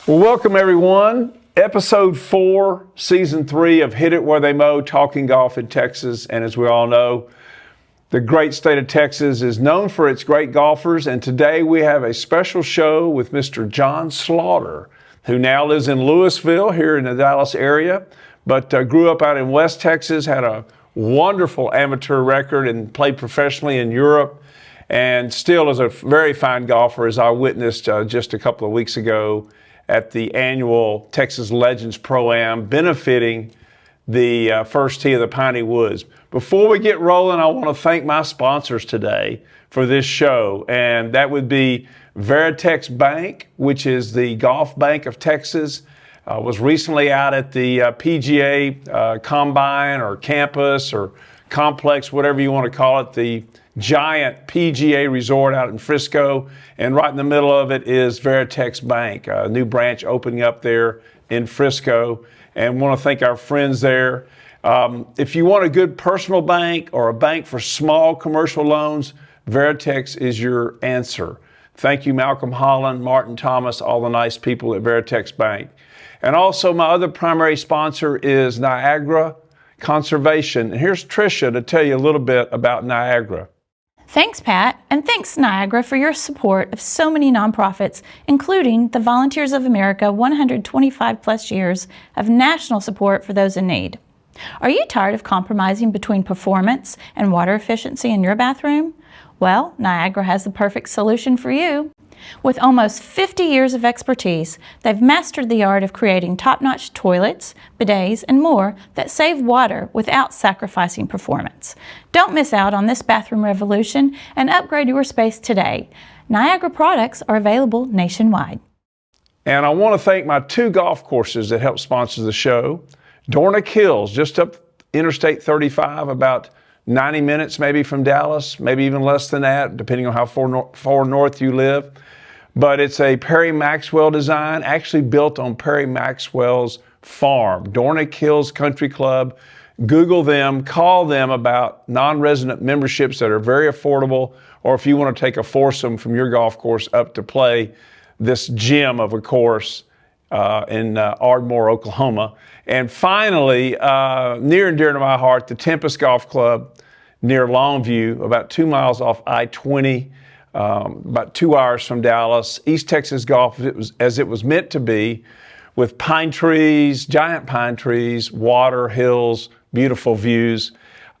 Well, welcome everyone. Episode 4, Season 3 of Hit It Where They Mow, Talking Golf in Texas. And as we all know, the great state of Texas is known for its great golfers. And today we have a special show with Mr. John Slaughter, who now lives in Louisville here in the Dallas area, but grew up out in West Texas, had a wonderful amateur record and played professionally in Europe, and still is a very fine golfer, as I witnessed just a couple of weeks ago at the annual Texas Legends Pro-Am, benefiting the first tee of the Piney Woods. Before we get rolling, I want to thank my sponsors today for this show, and that would be Veritex Bank, which is the golf bank of Texas. Was recently out at the PGA Combine or campus or complex, whatever you want to call it, the giant PGA resort out in Frisco, and right in the middle of it is Veritex Bank, a new branch opening up there in Frisco, and want to thank our friends there. If you want a good personal bank or a bank for small commercial loans, Veritex is your answer. Thank you, Malcolm Holland, Martin Thomas, all the nice people at Veritex Bank. And also my other primary sponsor is Niagara Conservation. And here's Tricia to tell you a little bit about Niagara. Thanks, Pat, and thanks, Niagara, for your support of so many nonprofits, including the Volunteers of America 125 plus years of national support for those in need. Are you tired of compromising between performance and water efficiency in your bathroom? Well, Niagara has the perfect solution for you. With almost 50 years of expertise, they've mastered the art of creating top-notch toilets, bidets, and more that save water without sacrificing performance. Don't miss out on this bathroom revolution and upgrade your space today. Niagara products are available nationwide. And I want to thank my 2 golf courses that help sponsor the show. Dornick Hills, just up Interstate 35, about 90 minutes maybe from Dallas, maybe even less than that, depending on how far north you live. But it's a Perry Maxwell design, actually built on Perry Maxwell's farm, Dornick Hills Country Club. Google them, call them about non-resident memberships that are very affordable, or if you want to take a foursome from your golf course up to play this gem of a course in Ardmore, Oklahoma. And finally, near and dear to my heart, the Tempest Golf Club near Longview, about 2 miles off I-20, about 2 hours from Dallas. East Texas golf as it was meant to be, with pine trees, giant pine trees, water, hills, beautiful views.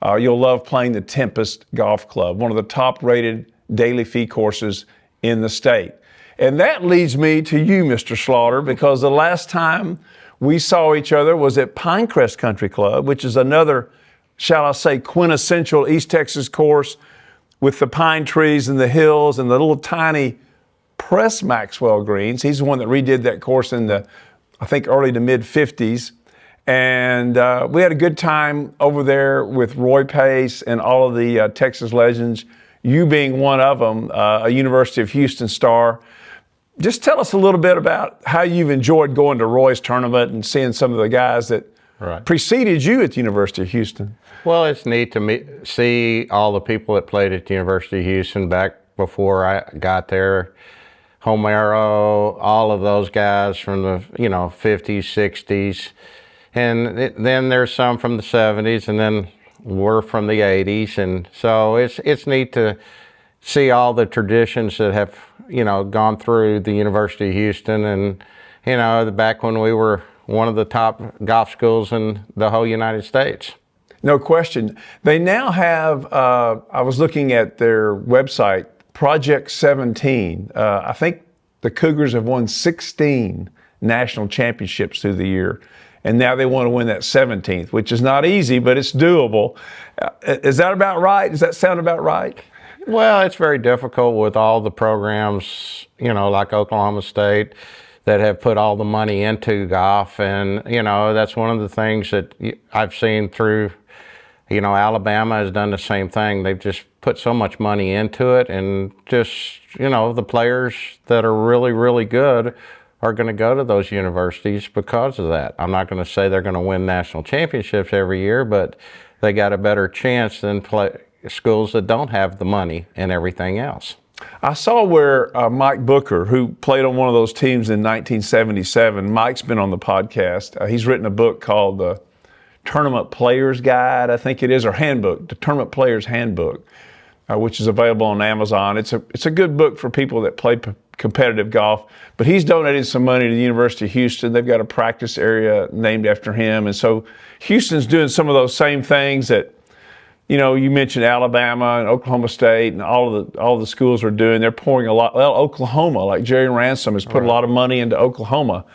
You'll love playing the Tempest Golf Club, one of the top-rated daily fee courses in the state. And that leads me to you, Mr. Slaughter, because the last time we saw each other was at Pinecrest Country Club, which is another, shall I say, quintessential East Texas course with the pine trees and the hills and the little tiny pressed Maxwell greens. He's the one that redid that course in the, I think, early to mid 50s. And we had a good time over there with Roy Pace and all of the Texas legends, you being one of them, a University of Houston star. Just tell us a little bit about how you've enjoyed going to Roy's tournament and seeing some of the guys that preceded you at the University of Houston. Well, it's neat to see all the people that played at the University of Houston back before I got there. Homero, all of those guys from the 50s, 60s. And then there's some from the 70s, and then we're from the 80s. And so it's neat to see all the traditions that have gone through the University of Houston, and back when we were one of the top golf schools in the whole United States. No question. They now have, I was looking at their website, Project 17. I think the Cougars have won 16 national championships through the year, and now they want to win that 17th, which is not easy, but it's doable. Is that about right? Does that sound about right? Well, it's very difficult with all the programs, like Oklahoma State, that have put all the money into golf. And, that's one of the things that I've seen through, Alabama has done the same thing. They've just put so much money into it, and just, the players that are really, really good are going to go to those universities because of that. I'm not going to say they're going to win national championships every year, but they got a better chance than schools that don't have the money and everything else. I saw where Mike Booker, who played on one of those teams in 1977, Mike's been on the podcast. He's written a book called the Tournament Player's Guide, I think it is, or Handbook, the Tournament Player's Handbook, which is available on Amazon. It's a good book for people that play competitive golf. But he's donated some money to the University of Houston. They've got a practice area named after him. And so Houston's doing some of those same things that, you mentioned Alabama and Oklahoma State and all the schools are doing. They're pouring a lot. Well, Oklahoma, like Jerry Ransom, has put a lot of money into Oklahoma.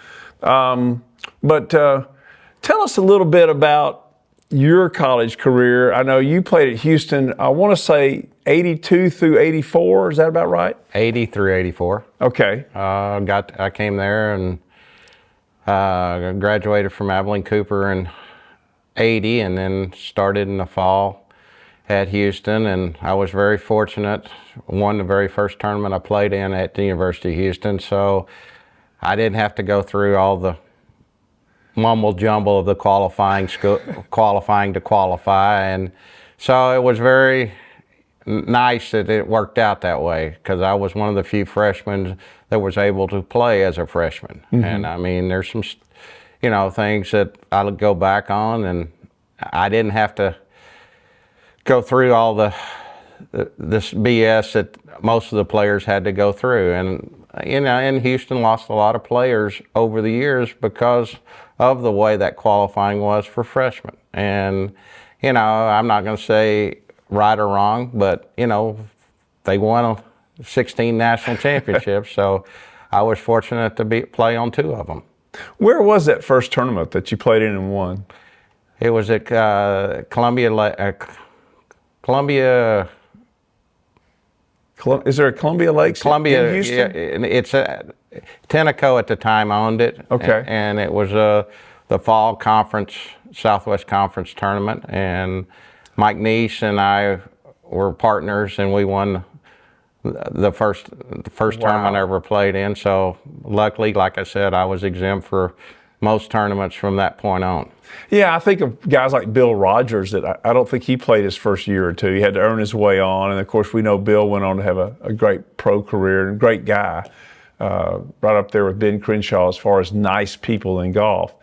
But tell us a little bit about your college career. I know you played at Houston, I want to say 82 through 84. Is that about right? 80 through 84. Okay. I came there and graduated from Abilene Cooper in 80 and then started in the fall at Houston, and I was very fortunate, won the very first tournament I played in at the University of Houston, so I didn't have to go through all the mumble jumble of the qualifying to qualify, and so it was very nice that it worked out that way, because I was one of the few freshmen that was able to play as a freshman. Mm-hmm. And I mean, there's some things that I would go back on, and I didn't have to go through all this BS that most of the players had to go through. And and Houston lost a lot of players over the years because of the way that qualifying was for freshmen. And I'm not going to say right or wrong, but they won 16 national championships, so I was fortunate to play on 2 of them. Where was that first tournament that you played in and won? It was at Columbia. Is there a Columbia Lakes Columbia, in Houston? Yeah, it's Tenneco at the time owned it. Okay. And it was the fall conference, Southwest Conference tournament, and Mike Neese and I were partners, and we won the first tournament I ever played in. So luckily, like I said, I was exempt for most tournaments from that point on. Yeah, I think of guys like Bill Rogers that I don't think he played his first year or 2. He had to earn his way on. And, of course, we know Bill went on to have a great pro career and great guy, right up there with Ben Crenshaw as far as nice people in golf.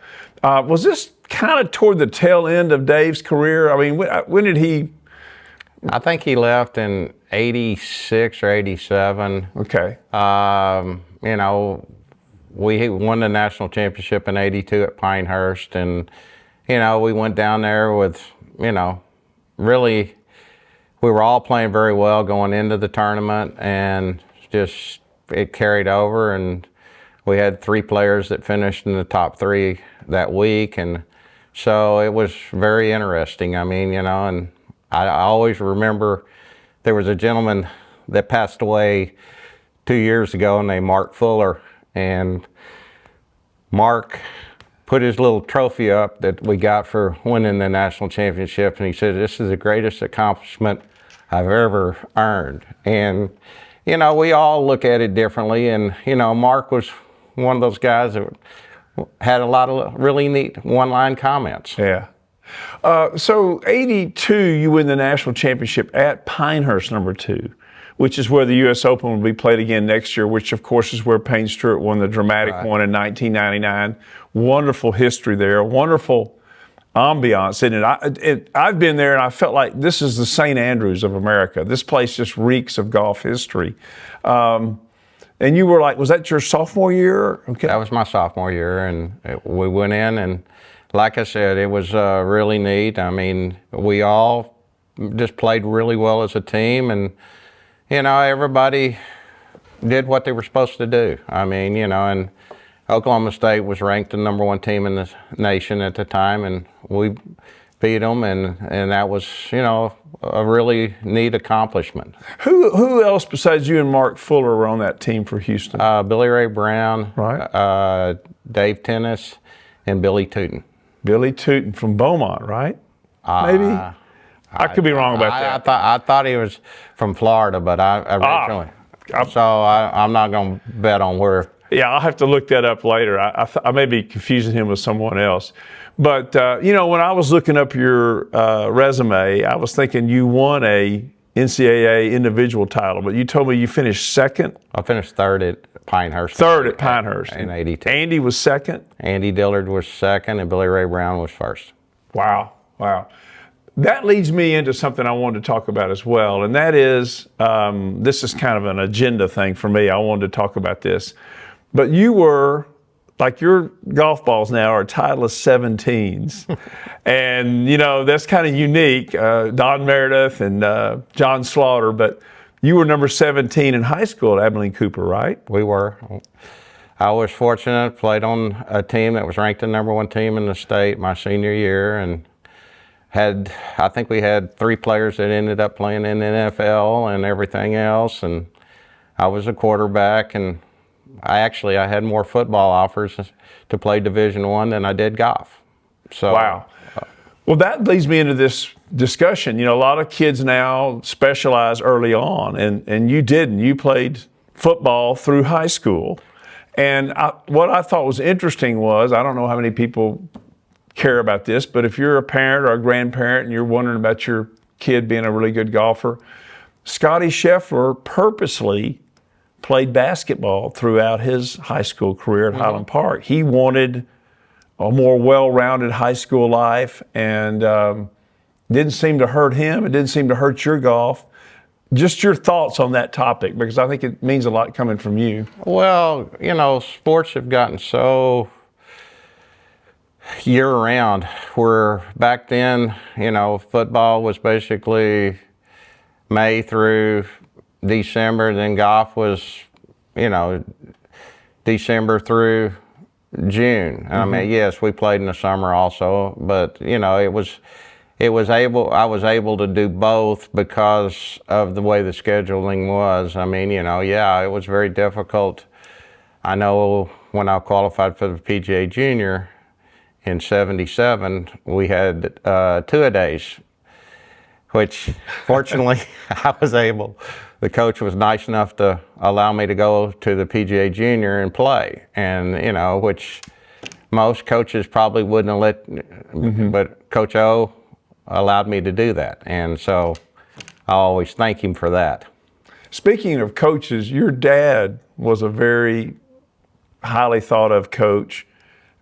Was this kind of toward the tail end of Dave's career? I mean, when did he? I think he left in 86 or 87. Okay. We won the national championship in 82 at Pinehurst, and we went down there with really, we were all playing very well going into the tournament, and just it carried over, and we had 3 players that finished in the top 3 that week, and so it was very interesting. I mean, and I always remember there was a gentleman that passed away 2 years ago named Mark Fuller, and Mark put his little trophy up that we got for winning the national championship, and he said, "This is the greatest accomplishment I've ever earned." And we all look at it differently, and Mark was one of those guys that had a lot of really neat one-line comments. Yeah. So 82, you win the national championship at Pinehurst number 2, which is where the U.S. Open will be played again next year, which, of course, is where Payne Stewart won the dramatic one in 1999. Wonderful history there, wonderful ambiance. And I've been there, and I felt like this is the St. Andrews of America. This place just reeks of golf history. And you were like, was that your sophomore year? Okay. That was my sophomore year, and we went in, and like I said, it was really neat. I mean, we all just played really well as a team, and everybody did what they were supposed to do. I mean, and Oklahoma State was ranked the number 1 team in the nation at the time, and we beat them, and that was, a really neat accomplishment. Who else besides you and Mark Fuller were on that team for Houston? Billy Ray Brown, right? Dave Tennis, and Billy Tootin. Billy Tootin from Beaumont, right? Maybe. I could be wrong about that. I thought he was from Florida, but I originally. So I'm not going to bet on where. Yeah, I'll have to look that up later. I may be confusing him with someone else. But, when I was looking up your resume, I was thinking you won a NCAA individual title, but you told me you finished second. I finished third at Pinehurst. Third at Pinehurst. In 82. Andy was second. Andy Dillard was second, and Billy Ray Brown was first. Wow. That leads me into something I wanted to talk about as well, and that is, this is kind of an agenda thing for me. I wanted to talk about this. But you were, like your golf balls now are Titleist 17s. And, that's kind of unique. Don Meredith and John Slaughter, but you were number 17 in high school at Abilene Cooper, right? We were. I was fortunate, played on a team that was ranked the number 1 team in the state my senior year, and I think we had 3 players that ended up playing in the NFL and everything else, and I was a quarterback, and I had more football offers to play Division I than I did golf. So, wow. Well, that leads me into this discussion. A lot of kids now specialize early on, and you didn't. You played football through high school. And what I thought was interesting was, I don't know how many people care about this, but if you're a parent or a grandparent and you're wondering about your kid being a really good golfer, Scotty Scheffler purposely played basketball throughout his high school career at Highland Park. He wanted a more well-rounded high school life, and didn't seem to hurt him. It didn't seem to hurt your golf. Just your thoughts on that topic, because I think it means a lot coming from you. Well, sports have gotten so year-round, where back then, football was basically May through December, then golf was, December through June. I mean, yes, we played in the summer also, but I was able to do both because of the way the scheduling was. I mean, it was very difficult. I know when I qualified for the PGA Junior in '77, we had 2-a-days, which fortunately the coach was nice enough to allow me to go to the PGA Junior and play, and which most coaches probably wouldn't have let, but Coach O allowed me to do that, and so I always thank him for that. Speaking of coaches, your dad was a very highly thought of coach,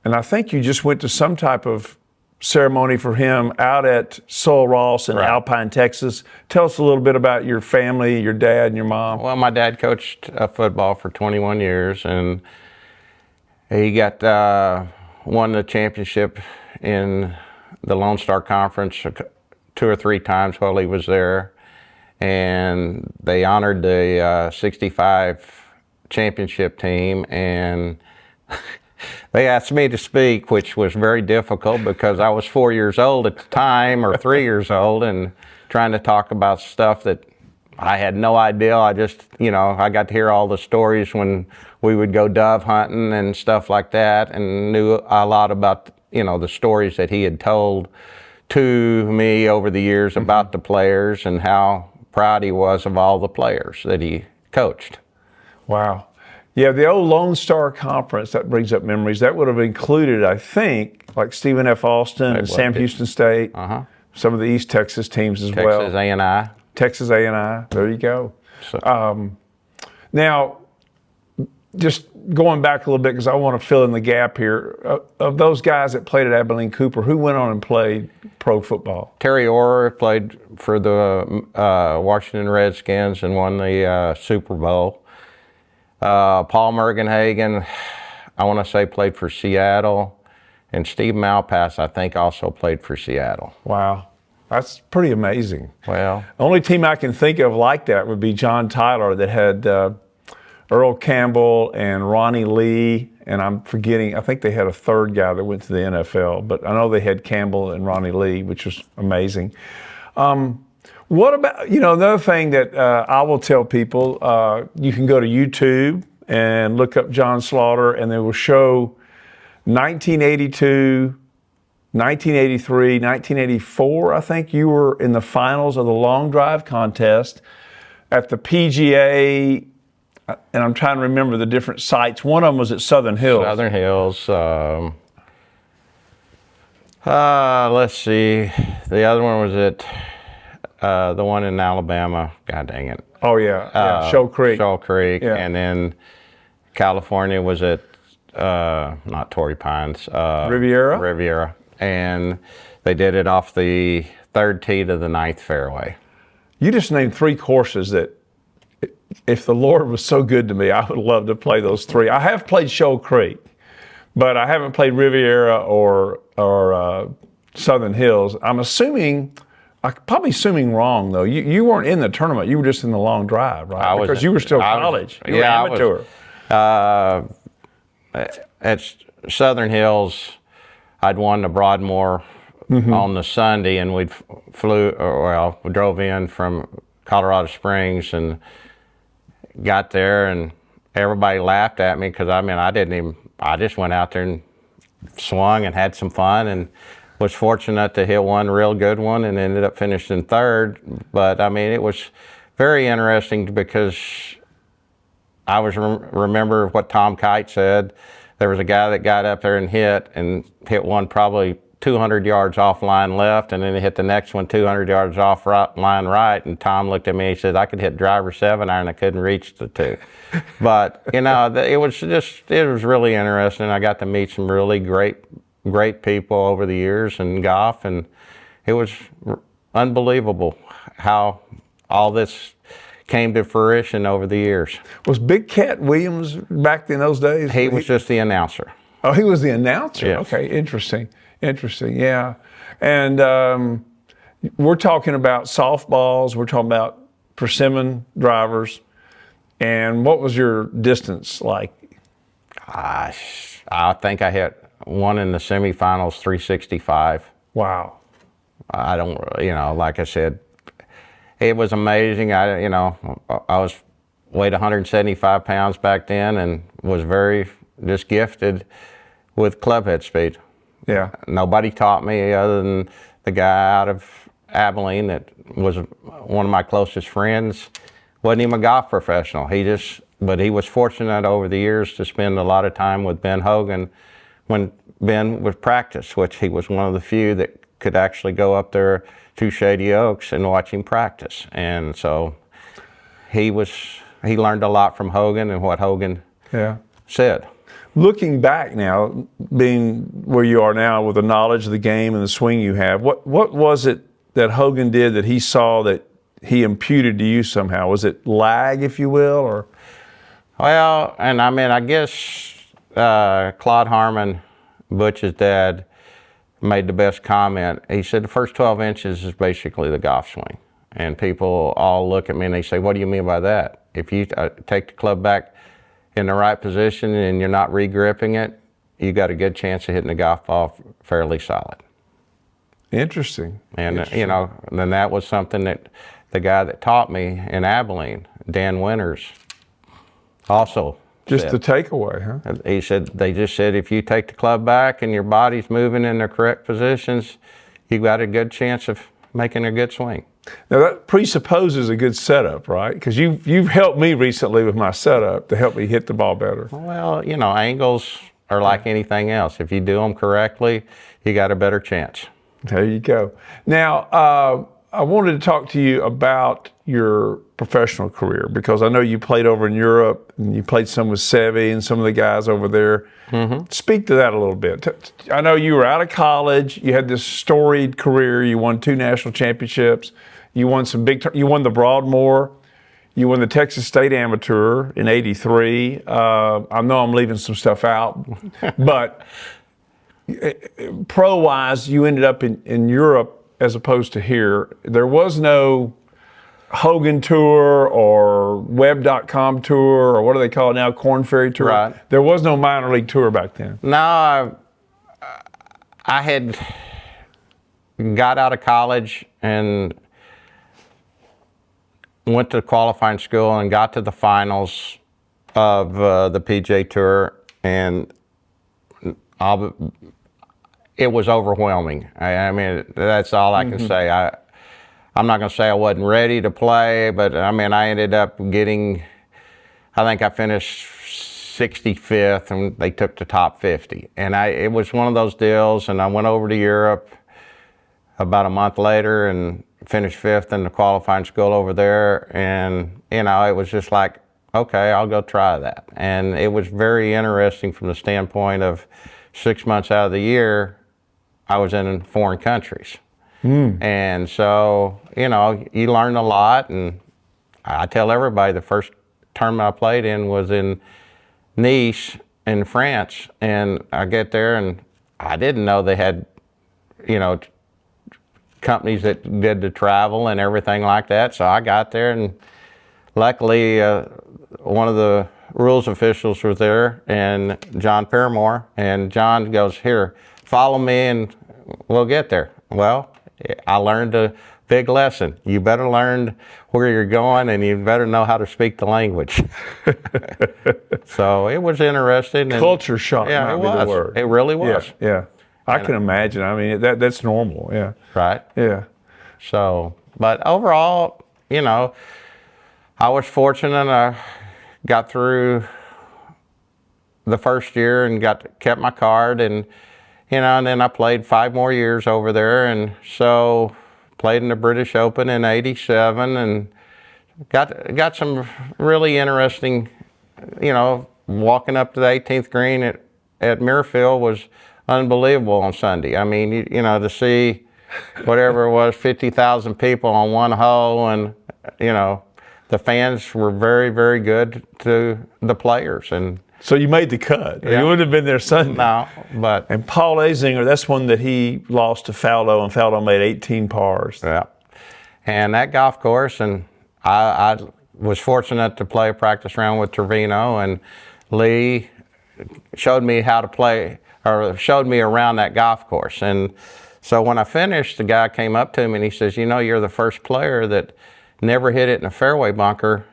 and I think you just went to some type of ceremony for him out at Sol Ross in Alpine, Texas. Tell us a little bit about your family, your dad and your mom. Well, my dad coached football for 21 years, and he won the championship in the Lone Star Conference 2 or 3 times while he was there, and they honored the 65 championship team, and they asked me to speak, which was very difficult because I was 4 years old at the time, or 3 years old, and trying to talk about stuff that I had no idea. I just, I got to hear all the stories when we would go dove hunting and stuff like that, and knew a lot about, the stories that he had told to me over the years about the players and how proud he was of all the players that he coached. Wow. Yeah, the old Lone Star Conference, that brings up memories. That would have included, I think, like Stephen F. Austin and Sam Houston State, some of the East Texas teams as well. Texas A&I. Texas A&I, there you go. So. Now, just going back a little bit, because I want to fill in the gap here, of those guys that played at Abilene Cooper, who went on and played pro football? Terry Orr played for the Washington Redskins and won the Super Bowl. Paul Mergenhagen, I want to say, played for Seattle, and Steve Malpass, I think, also played for Seattle. Wow, that's pretty amazing. Well, the only team I can think of like that would be John Tyler, that had Earl Campbell and Ronnie Lee, and I'm forgetting, I think they had a third guy that went to the NFL, but I know they had Campbell and Ronnie Lee, which was amazing. What about, another thing that I will tell people, you can go to YouTube and look up John Slaughter, and they will show 1982, 1983, 1984, I think you were in the finals of the long drive contest at the PGA, and I'm trying to remember the different sites. One of them was at Southern Hills. Southern Hills. Let's see. The other one was at The one in Alabama, God dang it. Oh yeah, Shoal Creek. Shoal Creek, Yeah. and then California was at not Torrey Pines, Riviera? Riviera, and they did it off the 3rd tee to the 9th fairway. You just named 3 courses that, if the Lord was so good to me, I would love to play those 3. I have played Shoal Creek, but I haven't played Riviera or Southern Hills. I'm probably assuming wrong though. You weren't in the tournament. You were just in the long drive, right? Because you were still college. You were amateur. At Southern Hills, I'd won the Broadmoor on the Sunday, and we drove in from Colorado Springs and got there, and everybody laughed at me because I just went out there and swung and had some fun, and was fortunate to hit one real good one and ended up finishing 3rd. But it was very interesting because I remember what Tom Kite said. There was a guy that got up there and hit one probably 200 yards off line left, and then he hit the next one 200 yards off line right. And Tom looked at me and he said, I could hit driver 7-iron, I couldn't reach the 2. But, it was really interesting. I got to meet some really great people over the years in golf, and it was unbelievable how all this came to fruition over the years. Was Big Cat Williams back in those days? He was just the announcer. Oh, he was the announcer? Yes. Okay, interesting, yeah. And we're talking about softballs, we're talking about persimmon drivers, and what was your distance like? I think I hit one in the semifinals, 365. Wow. I don't, like I said, it was amazing. I weighed 175 pounds back then and was very just gifted with clubhead speed. Yeah. Nobody taught me other than the guy out of Abilene that was one of my closest friends. Wasn't even a golf professional. But he was fortunate over the years to spend a lot of time with Ben Hogan when Ben would practice, which he was one of the few that could actually go up there to Shady Oaks and watch him practice. And so he learned a lot from Hogan and what Hogan said. Looking back now, being where you are now with the knowledge of the game and the swing you have, what was it that Hogan did that he saw that he imputed to you somehow? Was it lag, if you will, or? Well, and I guess Claude Harmon, Butch's dad, made the best comment. He said the first 12 inches is basically the golf swing. And people all look at me and they say, what do you mean by that? If you take the club back in the right position and you're not re-gripping it, you got a good chance of hitting the golf ball fairly solid. Interesting. And, then that was something that the guy that taught me in Abilene, Dan Winters, also just said. the takeaway, huh? He said, they just said, if you take the club back and your body's moving in the correct positions, you've got a good chance of making a good swing. Now that presupposes a good setup, right? Because you've helped me recently with my setup to help me hit the ball better. Well, angles are like anything else. If you do them correctly, you got a better chance. There you go. Now, I wanted to talk to you about your professional career because I know you played over in Europe and you played some with Savor and some of the guys over there. Mm-hmm. Speak to that a little bit. I know you were out of college. You had this storied career. You won 2 national championships. You won you won the Broadmoor. You won the Texas State Amateur in '83. I know I'm leaving some stuff out, but pro-wise, you ended up in Europe as opposed to here. There was no Hogan Tour or Web.com Tour or what do they call it now, Corn Ferry Tour. Right. There was no minor league tour back then. No, I had got out of college and went to qualifying school and got to the finals of the PJ Tour, and it was overwhelming. I mean, that's all I can say. I'm not going to say I wasn't ready to play, but I ended up getting, I think I finished 65th, and they took the top 50. And it was one of those deals, and I went over to Europe about a month later and finished 5th in the qualifying school over there, and you know, it was just like, okay, I'll go try that. And it was very interesting from the standpoint of 6 months out of the year, I was in foreign countries. And so, you know, you learn a lot. And I tell everybody the first tournament I played in was in Nice in France. And I get there and I didn't know they had, you know, companies that did the travel and everything like that. So I got there, and luckily one of the rules officials was there, and John Paramore, and John goes, here, follow me and we'll get there. Well, I learned a big lesson. You better learn where you're going, and you better know how to speak the language. So it was interesting. Culture shock Yeah, might it be was. the word. It really was. Yeah. I can imagine. I mean, that's normal. Yeah. Right. Yeah. So, but overall, you know, I was fortunate. I got through the first year and kept my card, and you know, and then I played 5 more years over there, and so played in the British Open in '87, and got some really interesting, you know, walking up to the 18th green at Muirfield was unbelievable on Sunday. I mean, you know, to see whatever it was, 50,000 people on one hole, and you know, the fans were very, very good to the players. And so you made the cut. Yeah. You wouldn't have been there Sunday. no, but And Paul Azinger, that's one that he lost to Faldo, and Faldo made 18 pars. yeah, and that golf course, and I was fortunate to play a practice round with Trevino, and Lee showed me how to play, or showed me around that golf course. And so when I finished, the guy came up to me and he says, you know, you're the first player that never hit it in a fairway bunker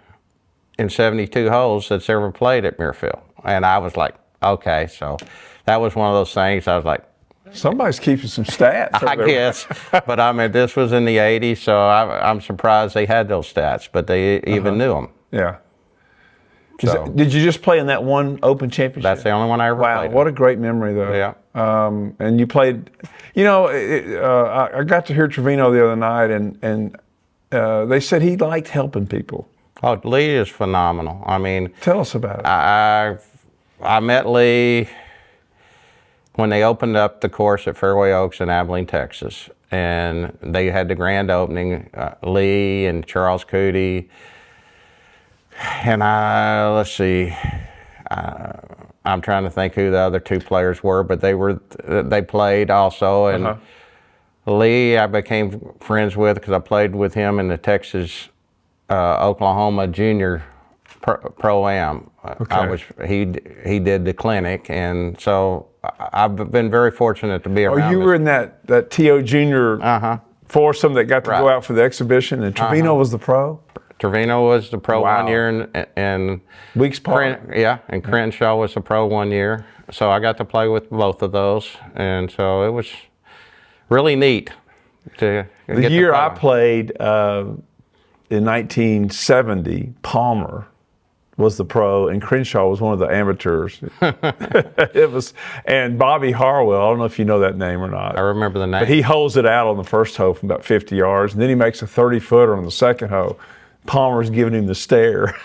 in 72 holes that's ever played at Muirfield. And I was like, okay. So that was one of those things. I was like, Somebody's keeping some stats. I over there. guess. But I mean, this was in the 80s, so I'm surprised they had those stats, but they even knew them. Yeah. So Did you just play in that one Open Championship? that's the only one I ever Wow, played. what a great memory, though. Yeah. And you played, you know, I got to hear Trevino the other night, and they said he liked helping people. Oh, Lee is phenomenal. I mean, Tell us about it. I met Lee when they opened up the course at Fairway Oaks in Abilene, Texas, and they had the grand opening. Lee and Charles Cootie, and let's see, I'm trying to think who the other 2 players were, but they played also, and Lee I became friends with because I played with him in the Texas Oklahoma Junior Pro-Am. Okay. He did the clinic, and so I've been very fortunate to be around. Oh, you were in that T.O. Junior foursome that got to go out for the exhibition, and Trevino was the pro? Trevino was the pro Wow. 1 year, and Weeks apart. and Crenshaw was the pro 1 year. So I got to play with both of those, and so it was really neat to The get year I play. played in 1970, Palmer was the pro, and Crenshaw was one of the amateurs. It was, and Bobby Harwell, I don't know if you know that name or not. I remember the name. But he holds it out on the first hole from about 50 yards, and then he makes a 30-footer on the second hole. Palmer's giving him the stare.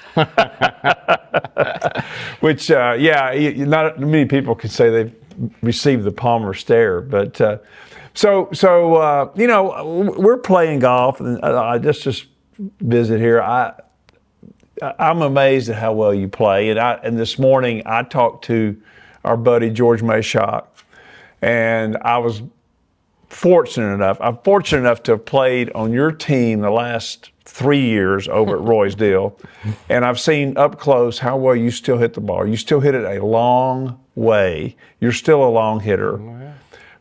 Which, not many people can say they've received the Palmer stare. But you know, we're playing golf, and I just visit here. I'm amazed at how well you play. And this morning I talked to our buddy George Mayshot, and I'm fortunate enough to have played on your team the last 3 years over at Roysdale, and I've seen up close how well you still hit the ball. You still hit it a long way. You're still a long hitter.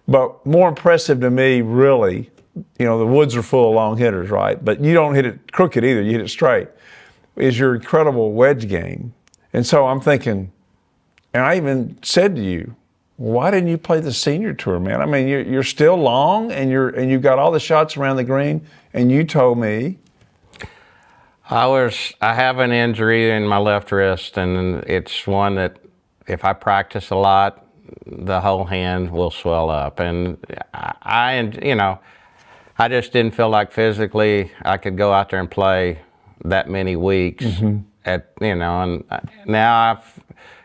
But more impressive to me, really, you know, the woods are full of long hitters, right? But you don't hit it crooked either. You hit it straight. Is your incredible wedge game. And so I'm thinking, and I even said to you, why didn't you play the senior tour, man? I mean, you're still long, and you've got all the shots around the green. And you told me, I have an injury in my left wrist, and it's one that if I practice a lot, the whole hand will swell up. And I I just didn't feel like physically I could go out there and play that many weeks at, and now I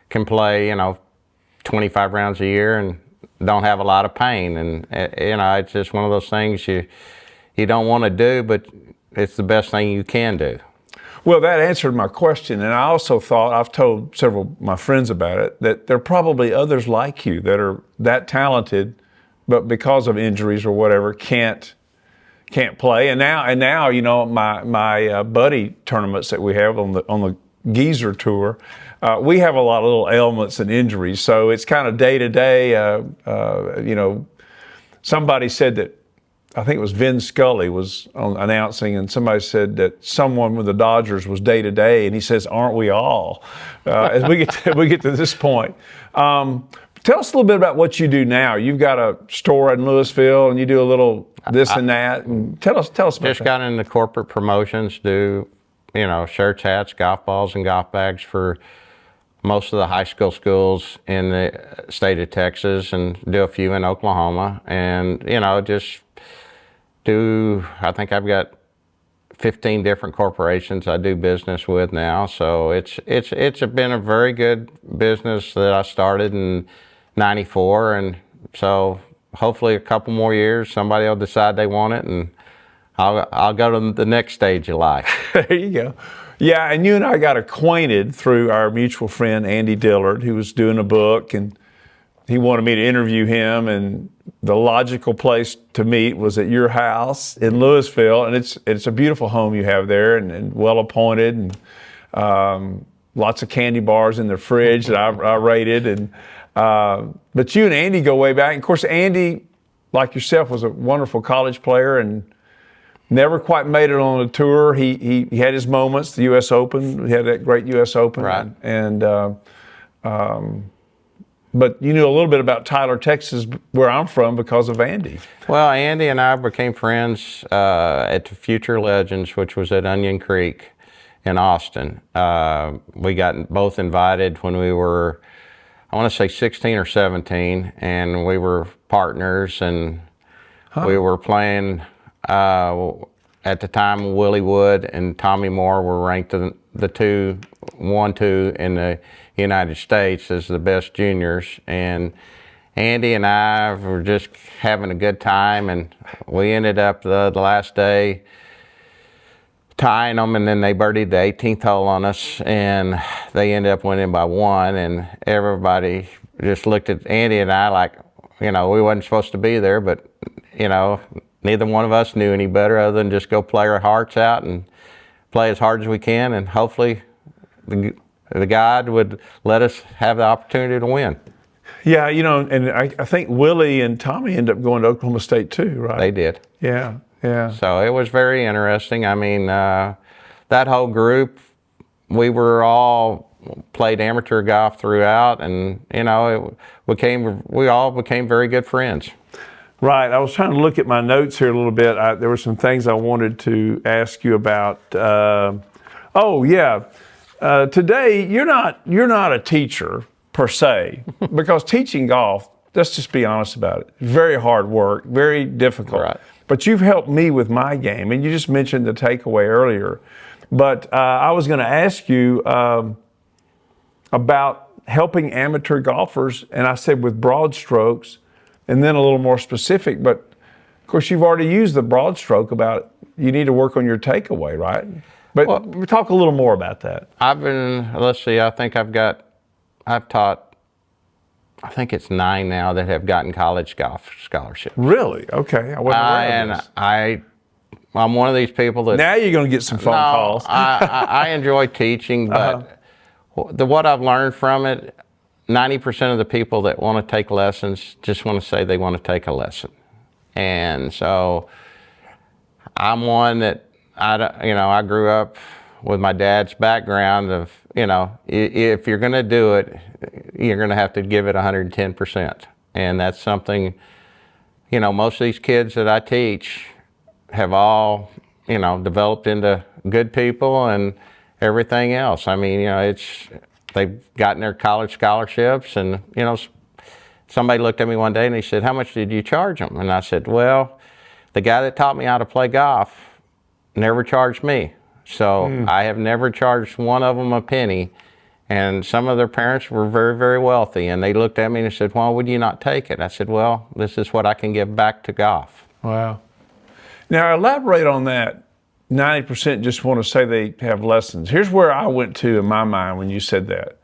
can play, 25 rounds a year and don't have a lot of pain. And, it's just one of those things you don't want to do, but it's the best thing you can do. Well, that answered my question. And I also thought, I've told several of my friends about it, that there are probably others like you that are that talented, but because of injuries or whatever, can't play. And now, my buddy tournaments that we have on the Geezer Tour, we have a lot of little ailments and injuries. So it's kind of day to day. Somebody said that, I think it was Vin Scully was announcing, and somebody said that someone with the Dodgers was day to day, and he says, "Aren't we all?" As we get to this point. Tell us a little bit about what you do now. You've got a store in Louisville, and you do a little this and that. And tell us about that. Just got into corporate promotions, do, shirts, hats, golf balls, and golf bags for most of the high school schools in the state of Texas, and do a few in Oklahoma. And, just do, I think I've got 15 different corporations I do business with now. So it's been a very good business that I started in '94, and so hopefully a couple more years somebody will decide they want it, and I'll go to the next stage of life. There you go. Yeah, and you and I got acquainted through our mutual friend Andy Dillard, who was doing a book, and he wanted me to interview him, and the logical place to meet was at your house in Louisville, and it's a beautiful home you have there, and well appointed, and lots of candy bars in the fridge that I rated, and but you and Andy go way back. And of course, Andy, like yourself, was a wonderful college player and never quite made it on a tour. He had his moments. The U.S. Open, he had that great U.S. Open, right? And but you knew a little bit about Tyler, Texas, where I'm from, because of Andy. Well, Andy and I became friends at the Future Legends, which was at Onion Creek in Austin. We got both invited when we were, I want to say 16 or 17, and we were partners, and we were playing, at the time, Willie Wood and Tommy Moore were ranked the 1-2 in the United States as the best juniors, and Andy and I were just having a good time, and we ended up the last day tying them, and then they birdied the 18th hole on us, and they ended up winning by 1, and everybody just looked at Andy and I like, we wasn't supposed to be there, but neither one of us knew any better other than just go play our hearts out and play as hard as we can, and hopefully the God would let us have the opportunity to win. Yeah, and I think Willie and Tommy ended up going to Oklahoma State too, right? They did. Yeah. So it was very interesting. I mean, that whole group, we all played amateur golf throughout, and we all became very good friends. Right. I was trying to look at my notes here a little bit. There were some things I wanted to ask you about. Today you're not a teacher per se, because teaching golf, let's just be honest about it, very hard work, very difficult. Right. But you've helped me with my game, and you just mentioned the takeaway earlier. But I was going to ask you about helping amateur golfers, and I said with broad strokes, and then a little more specific. But of course, you've already used the broad stroke about you need to work on your takeaway, right? But talk a little more about that. I've taught, I think it's 9 now that have gotten college golf scholarships. Really? Okay. I wasn't aware of this. I'm one of these people that... Now you're going to get some phone calls. I enjoy teaching, but what I've learned from it, 90% of the people that want to take lessons just want to say they want to take a lesson. And so I'm one that, I grew up with my dad's background of, if you're going to do it, you're going to have to give it 110%. And that's something, most of these kids that I teach have all, developed into good people and everything else. I mean, they've gotten their college scholarships, and, somebody looked at me one day and he said, "How much did you charge them?" And I said, "Well, the guy that taught me how to play golf never charged me. So I have never charged one of them a penny. And some of their parents were very, very wealthy. And they looked at me and said, why would you not take it? I said, well, this is what I can give back to golf. Wow. Now, elaborate on that. 90% just want to say they have lessons. Here's where I went to in my mind when you said that.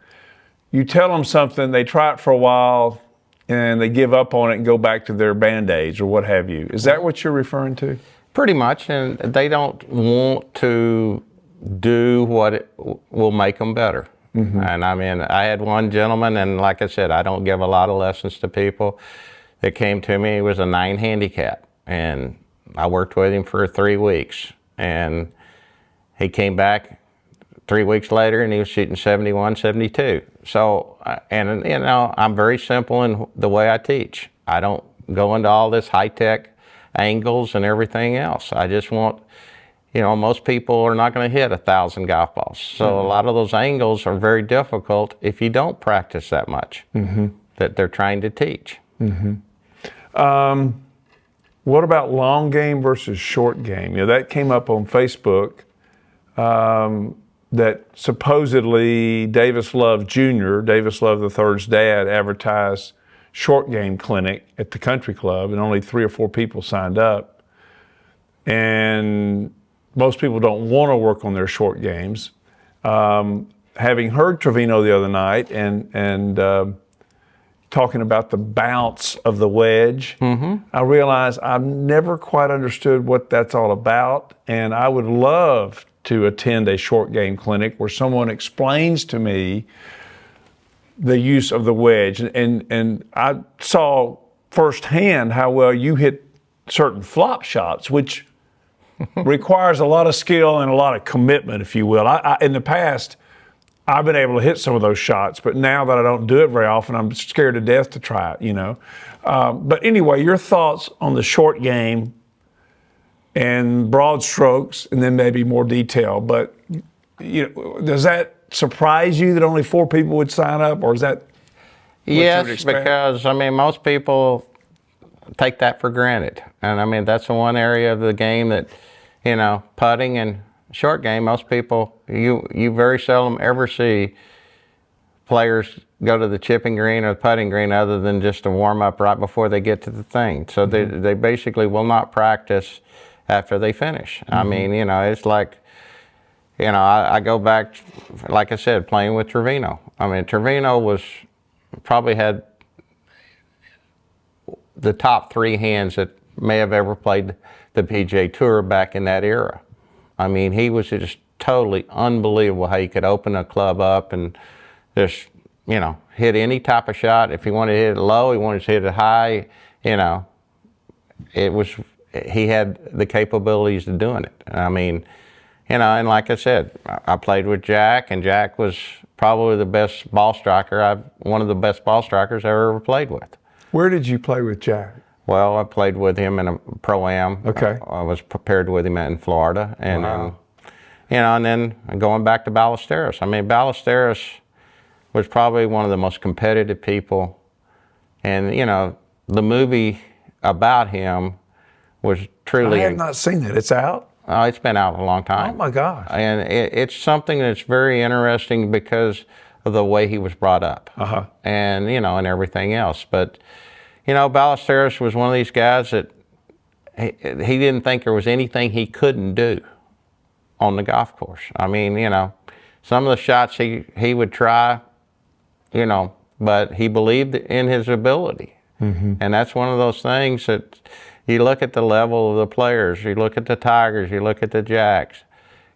You tell them something, they try it for a while, and they give up on it and go back to their Band-Aids or what have you. Is that what you're referring to? Pretty much, and they don't want to do what will make them better. And I mean, I had one gentleman, and like I said, I don't give a lot of lessons to people, that came to me. He was a 9 handicap, and I worked with him for 3 weeks. And he came back 3 weeks later, and he was shooting 71, 72. So, and you know, I'm very simple in the way I teach. I don't go into all this high-tech angles and everything else. I just want, you know, most people are not going to hit 1,000 golf balls. So a lot of those angles are very difficult if you don't practice that much that they're trying to teach. What about long game versus short game? You know, that came up on Facebook, that supposedly Davis Love Jr., Davis Love III's dad, advertised short game clinic at the country club, and only 3 or 4 people signed up. And most people don't want to work on their short games. Having heard Trevino the other night and talking about the bounce of the wedge, I realized I've never quite understood what that's all about, and I would love to attend a short game clinic where someone explains to me the use of the wedge. And I saw firsthand how well you hit certain flop shots, which requires a lot of skill and a lot of commitment, if you will. In the past, I've been able to hit some of those shots, but now that I don't do it very often, I'm scared to death to try it, you know. But anyway, your thoughts on the short game and broad strokes, and then maybe more detail. But you know, does that surprise you that only 4 people would sign up, or is that what you would Yes, expect? because I mean, most people take that for granted. And I mean, that's the one area of the game that, you know, putting and short game, most people, you very seldom ever see players go to the chipping green or the putting green other than just to warm up right before they get to the thing. So they basically will not practice after they finish. I mean, you know, it's like, you know, I go back, like I said, playing with Trevino. I mean, Trevino probably had the top 3 hands that may have ever played the PGA Tour back in that era. I mean, he was just totally unbelievable how he could open a club up and just, you know, hit any type of shot. If he wanted to hit it low, he wanted to hit it high, you know, he had the capabilities of doing it. I mean, you know, and like I said, I played with Jack, and Jack was probably the best ball striker, one of the best ball strikers I ever played with. Where did you play with Jack? Well, I played with him in a Pro-Am. Okay. I was prepared with him in Florida. And Wow. you know, and then going back to Ballesteros. I mean, Ballesteros was probably one of the most competitive people. And, you know, the movie about him was truly... I have not seen it. It's out? It's been out a long time. Oh my gosh. And it's something that's very interesting because of the way he was brought up. And, you know, and everything else. But, you know, Ballesteros was one of these guys that he didn't think there was anything he couldn't do on the golf course. I mean, you know, some of the shots he would try, you know, but he believed in his ability. And that's one of those things that you look at the level of the players, you look at the Tigers, you look at the Jacks,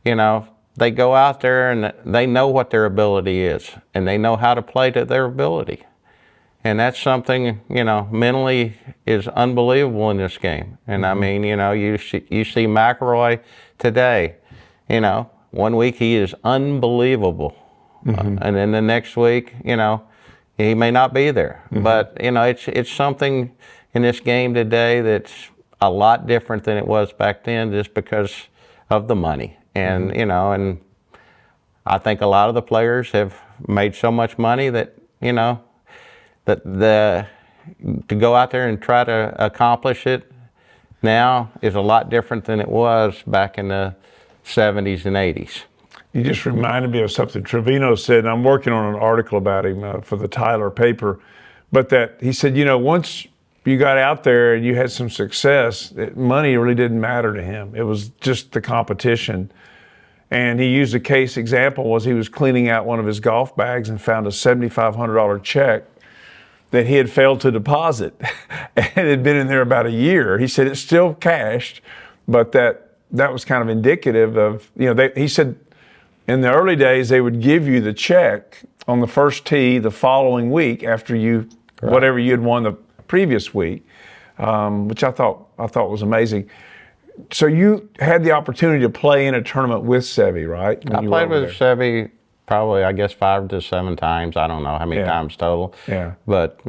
you know, they go out there and they know what their ability is, and they know how to play to their ability. And that's something, you know, mentally is unbelievable in this game. And I mean, you know, you see McIlroy today, you know, one week he is unbelievable. And then the next week, you know, he may not be there. But, you know, it's something in this game today that's a lot different than it was back then, just because of the money. And, you know, and I think a lot of the players have made so much money that, you know, that to go out there and try to accomplish it, now is a lot different than it was back in the 70s and 80s. You just reminded me of something Trevino said, and I'm working on an article about him for the Tyler paper, but that he said, once you got out there and you had some success, money really didn't matter to him. It was just the competition. And he used a case example was he was cleaning out one of his golf bags and found a $7,500 check that he had failed to deposit. And it had been in there about a year. He said it's still cashed, but that was kind of indicative of, he said in the early days they would give you the check on the first tee the following week after whatever you had won the previous week, which I thought was amazing. So you had the opportunity to play in a tournament with Sevy, right? I played with Sevy probably, I guess, 5 to 7 times. I don't know how many times total. Yeah. But,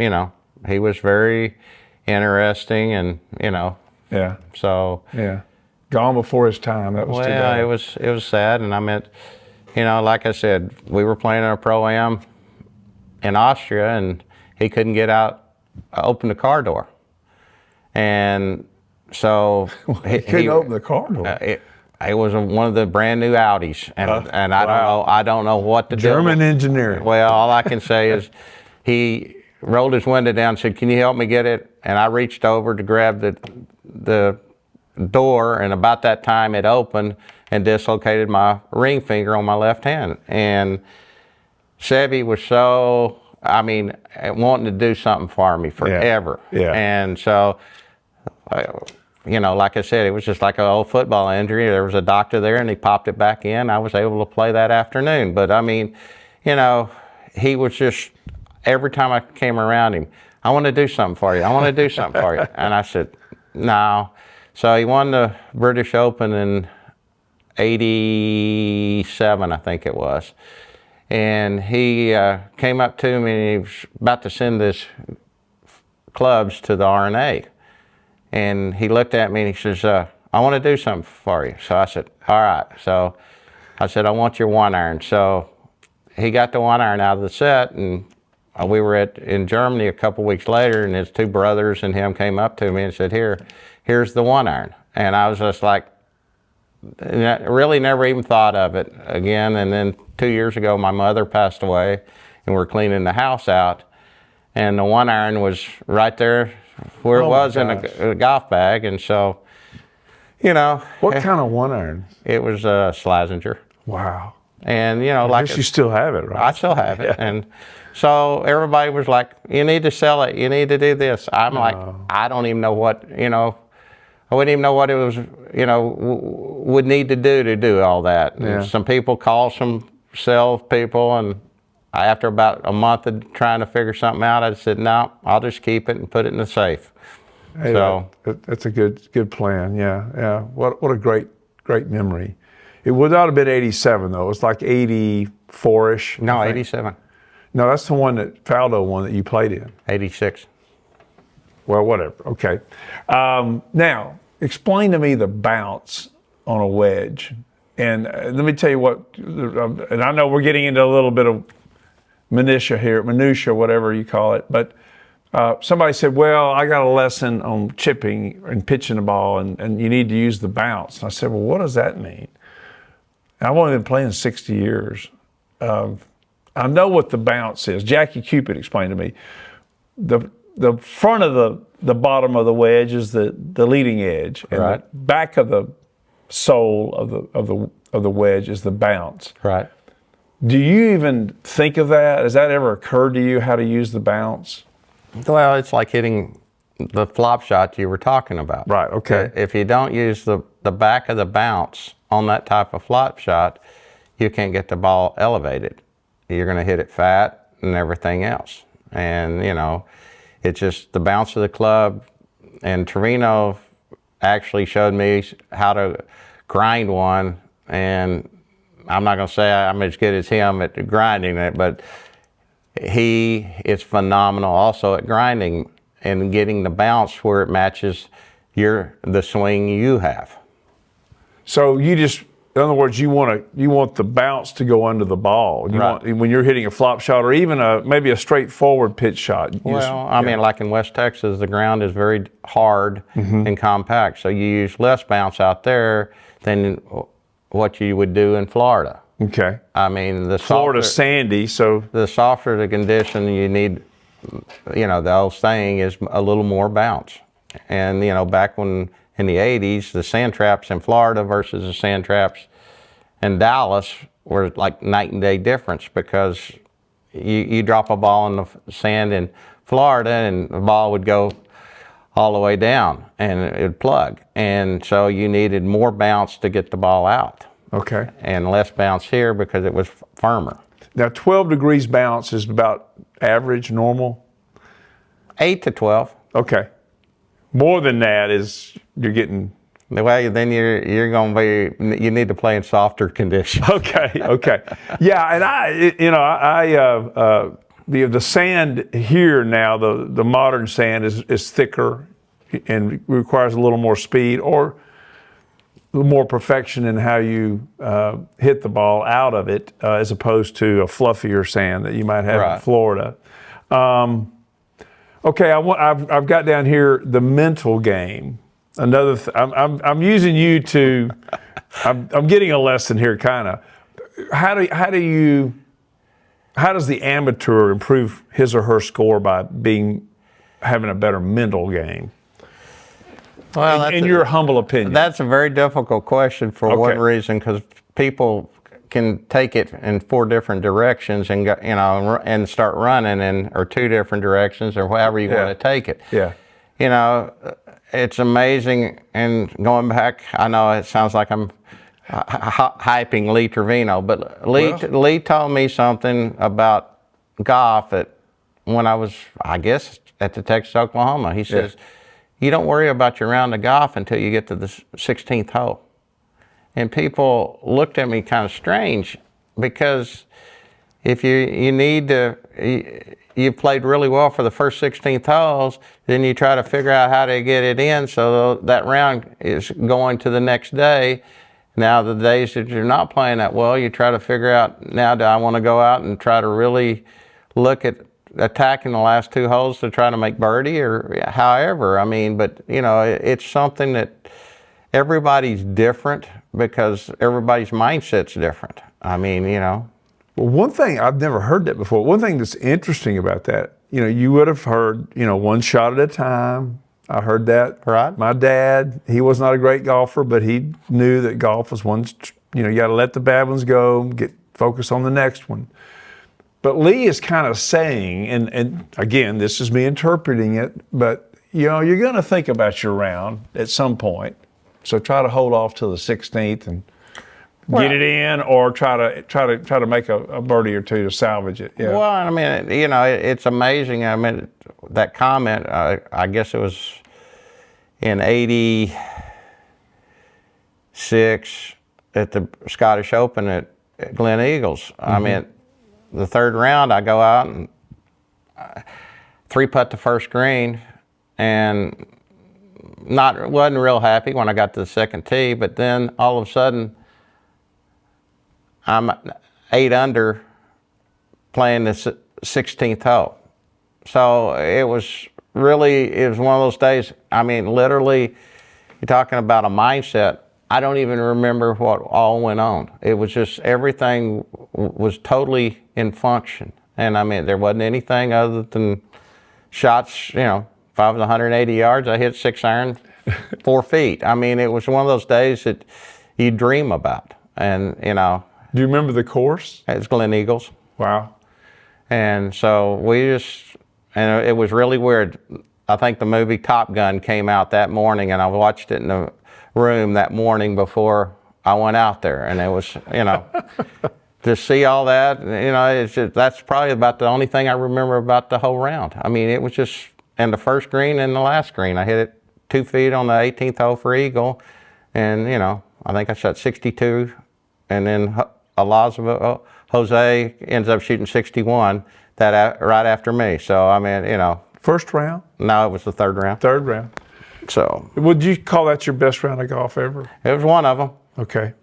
he was very interesting and, Yeah. So. Yeah. Gone before his time. That was too bad. It was sad. And I meant, like I said, we were playing in a Pro-Am in Austria and he couldn't get out, open the car door. And so he couldn't open the car door. It was one of the brand new Audis, and I don't know what to do. German engineering. Well, all I can say is he rolled his window down and said, "Can you help me get it?" And I reached over to grab the door, and about that time it opened and dislocated my ring finger on my left hand. And Sevy was so, wanting to do something for me forever. Yeah. And so, like I said, it was just like an old football injury. There was a doctor there and he popped it back in. I was able to play that afternoon. But he was just, every time I came around him, I want to do something for you. I want to do something for you. And I said, no. So he won the British Open in 87, I think it was. And he came up to me and he was about to send his clubs to the R&A. And he looked at me and he says, I want to do something for you. So I said, all right. So I said, I want your 1-iron. So he got the 1-iron out of the set, and we were in Germany a couple weeks later, and his 2 brothers and him came up to me and said, here's the 1-iron. And I was just like, really never even thought of it again. And then 2 years ago, my mother passed away, and we're cleaning the house out, and the 1-iron was right there where it was in a golf bag. And so, What kind of 1-iron? It was a Slazenger. Wow. And, I guess you still have it, right? I still have it. Yeah. And so everybody was like, you need to sell it. You need to do this. I'm like, I don't even know what, I wouldn't even know what it was, would need to do all that. Yeah. And some people call some sales people, and after about a month of trying to figure something out, I said, no, I'll just keep it and put it in the safe. Hey, so that's a good plan. Yeah. What a great memory. It would not have been 87 though. It was like 84ish. No, 87. No, that's the one that Faldo won that you played in. 86. Well, whatever. Okay. Now, explain to me the bounce on a wedge. And let me tell you what, and I know we're getting into a little bit of minutia, whatever you call it, but somebody said, well, I got a lesson on chipping and pitching the ball, and you need to use the bounce. And I said, well, what does that mean? And I've only been playing 60 years. I know what the bounce is. Jackie Cupid explained to me. The front of the bottom of the wedge is the leading edge, and right. the back of the sole of the wedge is the bounce. Right. Do you even think of that? Has that ever occurred to you, how to use the bounce? Well, it's like hitting the flop shot you were talking about. Right, okay. If you don't use the back of the bounce on that type of flop shot, you can't get the ball elevated. You're going to hit it fat and everything else. And, it's just the bounce of the club. And Trevino actually showed me how to grind one, and I'm not going to say I'm as good as him at grinding it, but he is phenomenal also at grinding and getting the bounce where it matches the swing you have. So you just in other words, you want the bounce to go under the ball. You Right. want, when you're hitting a flop shot or even maybe a straightforward pitch shot. Well, I mean, like in West Texas, the ground is very hard and compact, so you use less bounce out there than what you would do in Florida. Okay. I mean, Florida's sandy, so the softer the condition, you need, the old saying is a little more bounce. And, back when in the 80s, the sand traps in Florida versus the sand traps in Dallas were like night and day difference, because you drop a ball in the sand in Florida and the ball would go all the way down and it would plug. And so you needed more bounce to get the ball out. okay. And less bounce here because it was firmer. Now 12 degrees bounce is about average, normal? 8 to 12. Okay. More than that is you're getting. Well, then you're going to be, you need to play in softer conditions. Okay. Yeah, and the sand here now, the modern sand is thicker and requires a little more speed or a little more perfection in how you hit the ball out of it, as opposed to a fluffier sand that you might have in Right. Florida. Okay, I've got down here the mental game. I'm using you to. I'm getting a lesson here, kind of. How does the amateur improve his or her score by having a better mental game? Well, In your humble opinion. That's a very difficult question for Okay. one reason, because people can take it in 4 different directions and go, and start running or 2 different directions or however you want to take it. Yeah. It's amazing. And going back, I know it sounds like I'm hyping Lee Trevino, but Lee told me something about golf when I was, I guess, at the Texas Oklahoma. He says, you don't worry about your round of golf until you get to the 16th hole. And people looked at me kind of strange, because if you played really well for the first 16th holes, then you try to figure out how to get it in so that round is going to the next day. Now, the days that you're not playing that well, you try to figure out, now do I want to go out and try to really look at attacking the last 2 holes to try to make birdie or however. I mean, but, it's something that everybody's different, because everybody's mindset's different. I mean, Well, one thing, I've never heard that before. One thing that's interesting about that, you would have heard, one shot at a time. I heard that. Right. My dad, he was not a great golfer, but he knew that golf was one, you got to let the bad ones go, get focused on the next one. But Lee is kind of saying, and again, this is me interpreting it, but you're going to think about your round at some point. So try to hold off till the 16th and get it in, or try to make a birdie or 2 to salvage it. Yeah. Well, I mean, it's amazing. I mean, that comment, I guess it was in '86 at the Scottish Open at Glen Eagles. I mean, the 3rd round, I go out and 3-putt the first green, and wasn't real happy when I got to the 2nd tee, but then all of a sudden I'm 8 under playing the 16th hole. So it was one of those days. I mean, literally, you're talking about a mindset. I don't even remember what all went on. It was just everything was totally in function. And I mean, there wasn't anything other than shots, if I was 180 yards, I hit 6 iron, 4 feet. I mean, it was one of those days that you dream about. And, Do you remember the course? it's Glen Eagles. Wow. And so and it was really weird. I think the movie Top Gun came out that morning, and I watched it in the room that morning before I went out there. And it was, to see all that, that's probably about the only thing I remember about the whole round. I mean, it was just, and the first green and the last green, I hit it 2 feet on the 18th hole for eagle. And, I think I shot 62, and then Jose ends up shooting 61 right after me. So, I mean, First round? no, it was the 3rd round. 3rd round. So Would you call that your best round of golf ever? it was one of them. Okay.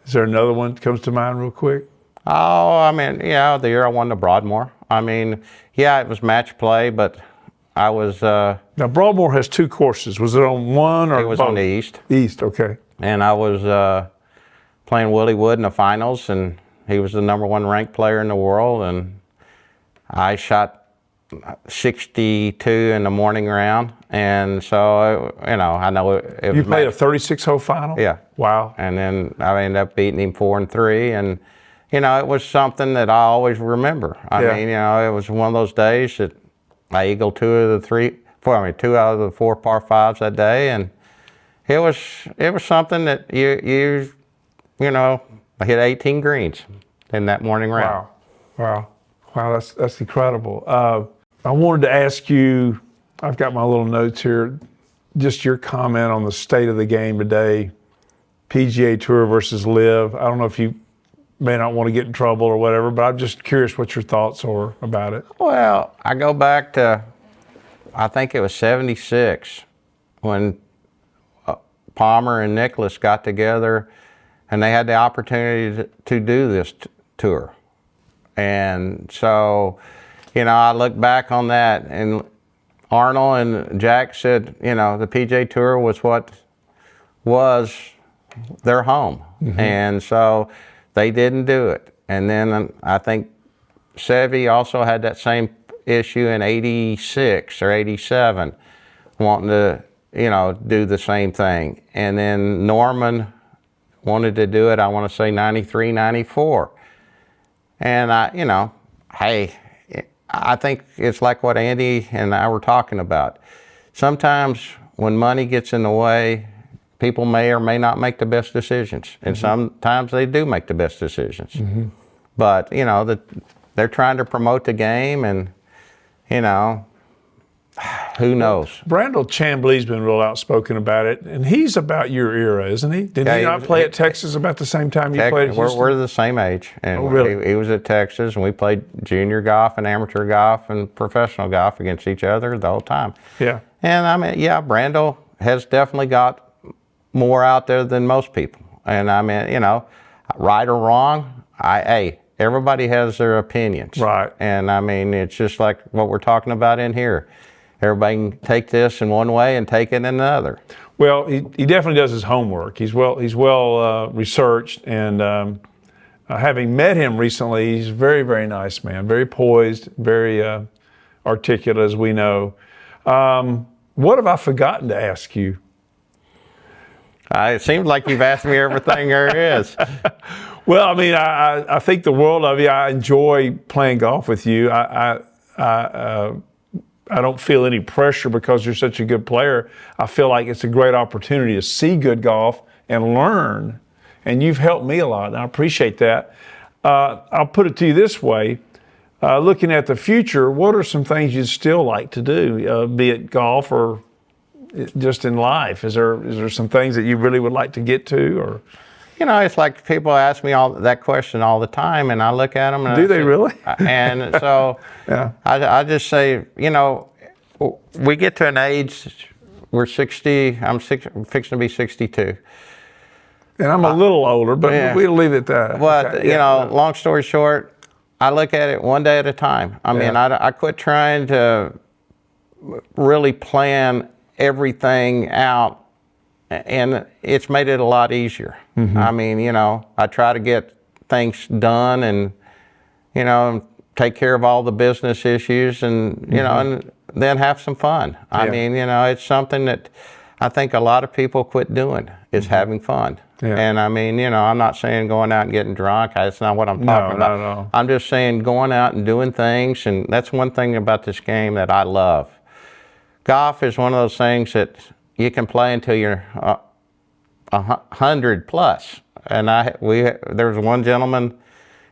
Is there another one that comes to mind real quick? Oh, I mean, yeah, the year I won the Broadmoor. I mean, yeah, it was match play, but I was. Now, Broadmoor has 2 courses. Was it on one or It was both? on the East. East, okay. And I was playing Willie Wood in the finals, and he was the #1 ranked player in the world, and I shot 62 in the morning round, and so I know it You was played a 36-hole final? Yeah. Wow. And then I ended up beating him 4-3, and it was something that I always remember. I Yeah. mean, it was one of those days that I eagled 2 out of the 4 par 5s that day, and it was something that I hit 18 greens in that morning round. Wow, that's incredible. I wanted to ask you, I've got my little notes here, just your comment on the state of the game today, PGA Tour versus LIV. I don't know if you may not want to get in trouble or whatever, but I'm just curious what your thoughts are about it. Well, I go back to, I think it was 76 when Palmer and Nicklaus got together and they had the opportunity to do this tour. And so, I look back on that, and Arnold and Jack said, the PGA Tour was what was their home. Mm-hmm. And so they didn't do it. And then I think Seve also had that same issue in 86 or 87, wanting to, do the same thing. And then Norman wanted to do it, I want to say 93, 94. And I think it's like what Andy and I were talking about. Sometimes when money gets in the way, people may or may not make the best decisions. And sometimes they do make the best decisions. Mm-hmm. But, they're trying to promote the game, and, who knows? Brandel Chambly's been real outspoken about it, and he's about your era, isn't he? Did he not play at Texas about the same time you played at Houston? We're the same age. And really? He was at Texas, and we played junior golf and amateur golf and professional golf against each other the whole time. Yeah. And Brandel has definitely got more out there than most people. And right or wrong, everybody has their opinions. Right. And it's just like what we're talking about in here. Everybody can take this in one way and take it in another. Well, he definitely does his homework. He's well researched, and having met him recently, he's a very, very nice man, very poised, very articulate, as we know. What have I forgotten to ask you? It seems like you've asked me everything there is. Well, I think the world of you. I enjoy playing golf with you. I don't feel any pressure because you're such a good player. I feel like it's a great opportunity to see good golf and learn. And you've helped me a lot, and I appreciate that. I'll put it to you this way. Looking at the future, what are some things you'd still like to do, be it golf or just in life? Is there some things that you really would like to get to? Or it's like people ask me that question all the time, and I look at them. And do they really? And so yeah. I just say, we get to an age, we're 60, I'm fixing to be 62. And I'm a little older, but we'll leave it at that. But, okay. Long story short, I look at it one day at a time. I quit trying to really plan everything out, and it's made it a lot easier. Mm-hmm. I try to get things done and, take care of all the business issues and, mm-hmm. And then have some fun. It's something that I think a lot of people quit doing is mm-hmm. having fun. Yeah. And I'm not saying going out and getting drunk. That's not what I'm talking about. No. I'm just saying going out and doing things, and that's one thing about this game that I love. Golf is one of those things that you can play until you're 100 plus. And there was one gentleman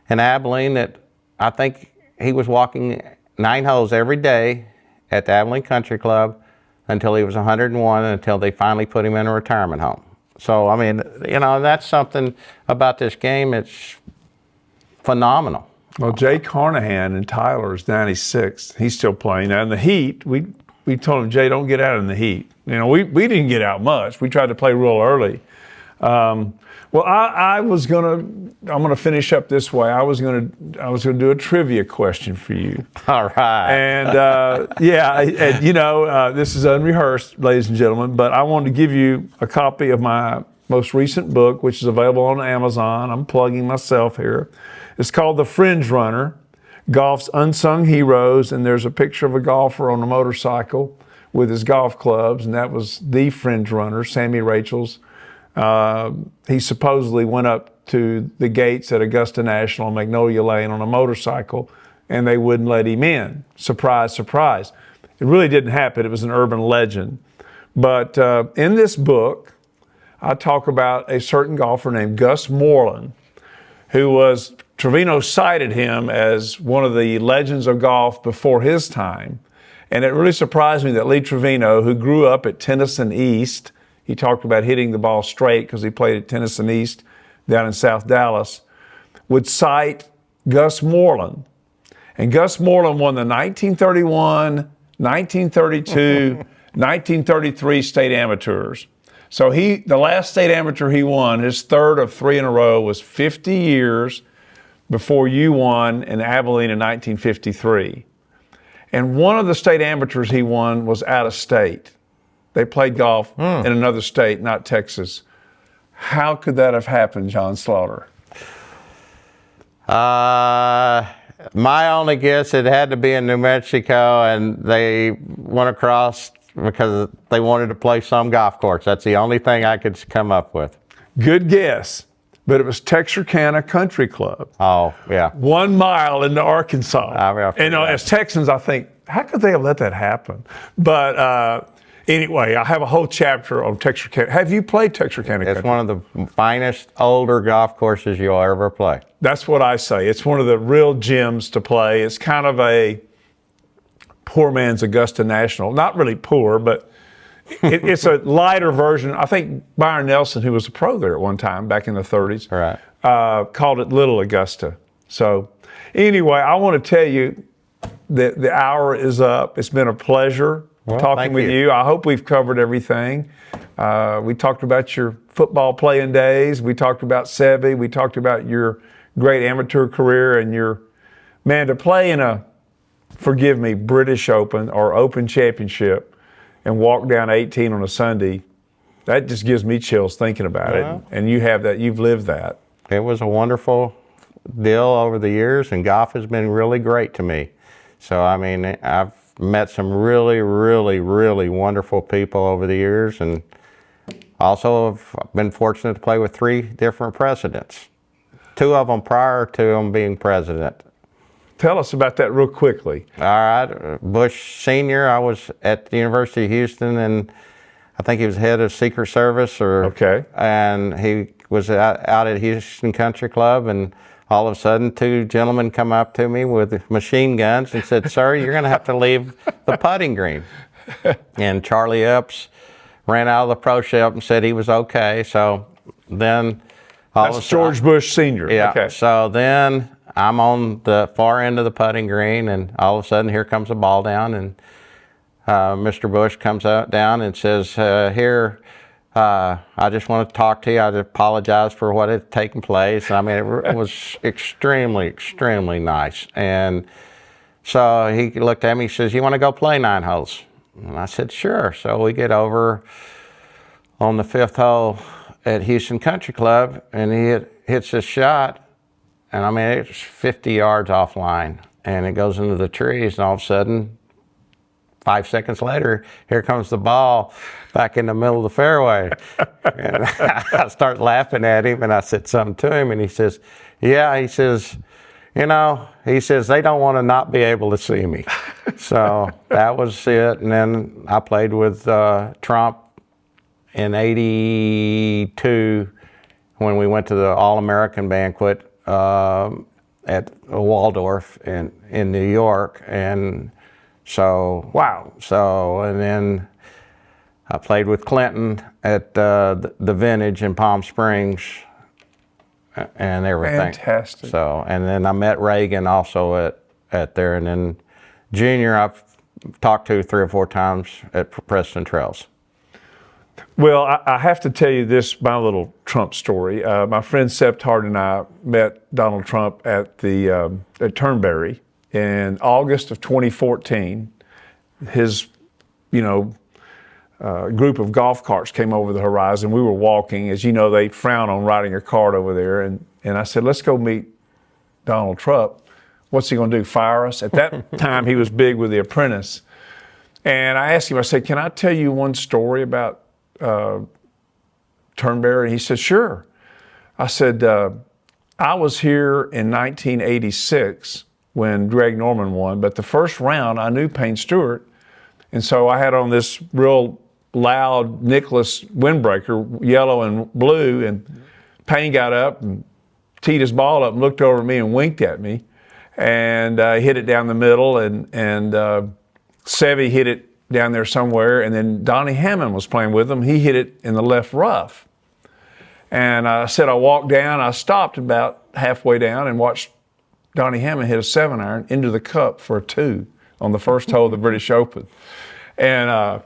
in Abilene that I think he was walking 9 holes every day at the Abilene Country Club until he was 101, until they finally put him in a retirement home. So, that's something about this game. It's phenomenal. Well, Jay Carnahan in Tyler's 96. He's still playing. Now in the heat, we told him, Jay, don't get out in the heat. We didn't get out much. We tried to play real early. Well, I'm gonna finish up this way. I was gonna do a trivia question for you. All right. And this is unrehearsed, ladies and gentlemen, but I wanted to give you a copy of my most recent book, which is available on Amazon. I'm plugging myself here. It's called The Fringe Runner, Golf's Unsung Heroes, and there's a picture of a golfer on a motorcycle with his golf clubs, and that was the fringe runner, Sammy Rachel's. He supposedly went up to the gates at Augusta National on Magnolia Lane on a motorcycle, and they wouldn't let him in. Surprise, surprise. It really didn't happen. It was an urban legend. But in this book, I talk about a certain golfer named Gus Moreland, Trevino cited him as one of the legends of golf before his time. And it really surprised me that Lee Trevino, who grew up at Tennyson East, he talked about hitting the ball straight because he played at Tennyson East down in South Dallas, would cite Gus Moreland. And Gus Moreland won the 1931, 1932, 1933 state amateurs. So the last state amateur he won, his third of 3 in a row, was 50 years before you won in Abilene in 1953. And one of the state amateurs he won was out of state. They played golf in another state, not Texas. How could that have happened, John Slaughter? My only guess, it had to be in New Mexico, and they went across because they wanted to play some golf course. That's the only thing I could come up with. Good guess, but it was Texarkana Country Club. Oh, yeah. 1 mile into Arkansas. And as Texans, I think, how could they have let that happen? But anyway, I have a whole chapter on Texarkana. Have you played Texarkana Country? It's one of the finest older golf courses you'll ever play. That's what I say. It's one of the real gems to play. It's kind of a poor man's Augusta National. Not really poor, but it's a lighter version. I think Byron Nelson, who was a pro there at one time back in the 30s, called it Little Augusta. So anyway, I want to tell you that the hour is up. It's been a pleasure talking with you. I hope we've covered everything. We talked about your football playing days. We talked about Savvy. We talked about your great amateur career and to play in a, forgive me, British Open or Open Championship and walk down 18 on a Sunday, that just gives me chills thinking about it. And you have that, you've lived that. It was a wonderful deal over the years, and golf has been really great to me. So, I mean, I've met some really, really, really wonderful people over the years, and also have been fortunate to play with 3 different presidents. 2 of them prior to them being president. Tell us about that real quickly. All right, Bush Sr., I was at the University of Houston, and I think he was head of Secret Service, and he was out at Houston Country Club, and all of a sudden 2 gentlemen come up to me with machine guns and said, "Sir, you're going to have to leave the putting green." And Charlie Epps ran out of the pro shop and said he was okay. So then that's George Bush Sr. Yeah. Okay. So then I'm on the far end of the putting green, and all of a sudden here comes a ball down, and Mr. Bush comes down and says, "Here, I just want to talk to you. I apologize for what had taken place." I mean, it was extremely, extremely nice. And so he looked at me, he says, "You want to go play 9 holes?" And I said, "Sure." So we get over on the 5th hole at Houston Country Club, and he hits this shot, and I mean, it's 50 yards offline, and it goes into the trees, and all of a sudden, 5 seconds later, here comes the ball back in the middle of the fairway. And I start laughing at him, and I said something to him, and he says, "Yeah," he says, "they don't want to not be able to see me." So that was it. And then I played with Trump in '82 when we went to the All-American banquet at Waldorf in New York. And so, wow. So, and then I played with Clinton at the Vintage in Palm Springs and everything. Fantastic. So, and then I met Reagan also at there. And then Junior I've talked to 3 or 4 times at Preston Trails. Well, I have to tell you this, my little Trump story. My friend Seth Hart and I met Donald Trump at Turnberry in August of 2014. His, group of golf carts came over the horizon. We were walking. As you know, they frown on riding a cart over there. And I said, let's go meet Donald Trump. What's he going to do, fire us? At that time, he was big with The Apprentice. And I asked him, I said, can I tell you one story about Turnberry? And he said, sure. I said, I was here in 1986 when Greg Norman won, but the first round I knew Payne Stewart, and so I had on this real loud Nicholas windbreaker, yellow and blue, and Payne got up and teed his ball up and looked over at me and winked at me, and hit it down the middle, and Sevy hit it down there somewhere, and then Donnie Hammond was playing with him. He hit it in the left rough. And I said I walked down, I stopped about halfway down and watched Donnie Hammond hit a 7-iron into the cup for a 2 on the first hole of the British Open. And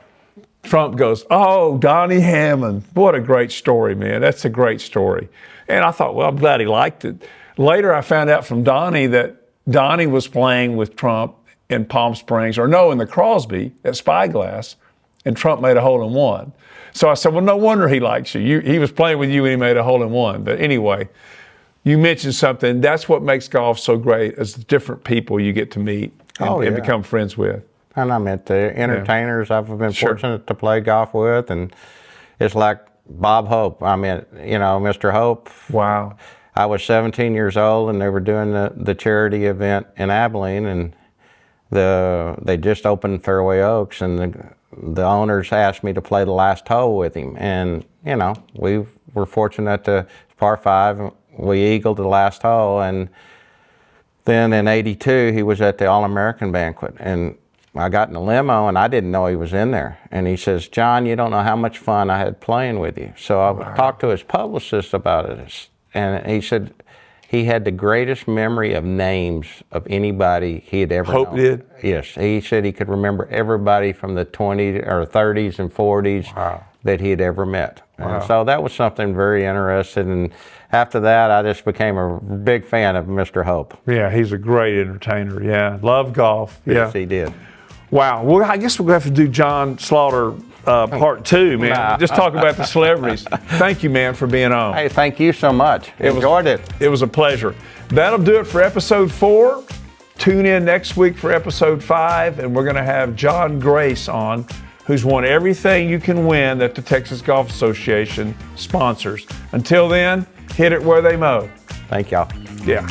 Trump goes, oh, Donnie Hammond. What a great story, man. That's a great story. And I thought, well, I'm glad he liked it. Later, I found out from Donnie that Donnie was playing with Trump in Palm Springs, in the Crosby at Spyglass, and Trump made a hole-in-one. So I said, well, no wonder he likes you. He was playing with you and he made a hole-in-one. But anyway, you mentioned something. That's what makes golf so great, is the different people you get to meet and become friends with. And I met the entertainers I've been fortunate to play golf with, and it's like Bob Hope. I mean, Mr. Hope. Wow. I was 17 years old, and they were doing the charity event in Abilene, and they just opened Fairway Oaks, and the owners asked me to play the last hole with him. And, we were fortunate to par 5, we eagled the last hole. And then in '82, he was at the All-American banquet, and I got in a limo, and I didn't know he was in there. And he says, John, you don't know how much fun I had playing with you. So I talked to his publicist about it, and he said he had the greatest memory of names of anybody he had ever known. Hope did? Yes. He said he could remember everybody from the 20s or 30s and 40s that he had ever met. And so that was something very interesting. And after that, I just became a big fan of Mr. Hope. Yeah, he's a great entertainer. Yeah, love golf. Yes, he did. Wow. Well, I guess we'll have to do John Slaughter part 2, man. Nah. Just talk about the celebrities. Thank you, man, for being on. Hey, thank you so much. Enjoyed it. It was a pleasure. That'll do it for episode 4. Tune in next week for episode 5, and we're going to have John Grace on, who's won everything you can win that the Texas Golf Association sponsors. Until then, hit it where they mow. Thank y'all. Yeah.